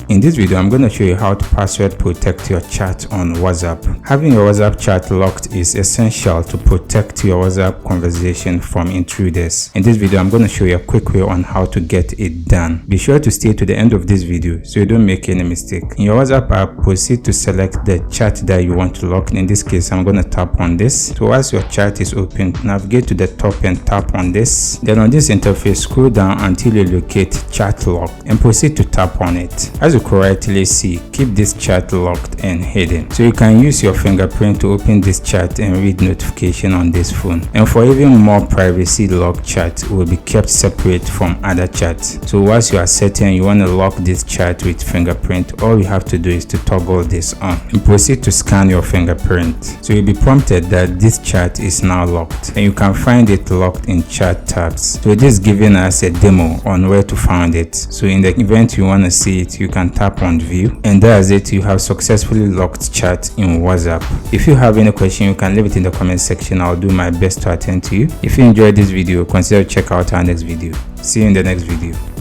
In this video, I'm going to show you how to password protect your chat on WhatsApp. Having your WhatsApp chat locked is essential to protect your WhatsApp conversation from intruders. In this video, I'm going to show you a quick way on how to get it done. Be sure to stay to the end of this video so you don't make any mistake. In your WhatsApp app, proceed to select the chat that you want to lock. In this case, I'm going to tap on this. So once your chat is open, navigate to the top and tap on this. Then on this interface, scroll down until you locate chat lock and proceed to tap on it. As you correctly see, keep this chat locked and hidden. So you can use your fingerprint to open this chat and read notification on this phone. And for even more privacy, lock chat will be kept separate from other chats. So once you are certain you want to lock this chat with fingerprint, all you have to do is to toggle this on and proceed to scan your fingerprint. So you'll be prompted that this chat is now locked, and you can find it locked in chat tabs. So this is giving us a demo on where to find it. So in the event you want to see it, you can tap on view, and that's it. You have successfully locked chat in WhatsApp. If you have any question, you can leave it in the comment section. I'll do my best to attend to you. If you enjoyed this video, consider check out our next video. See you in the next video.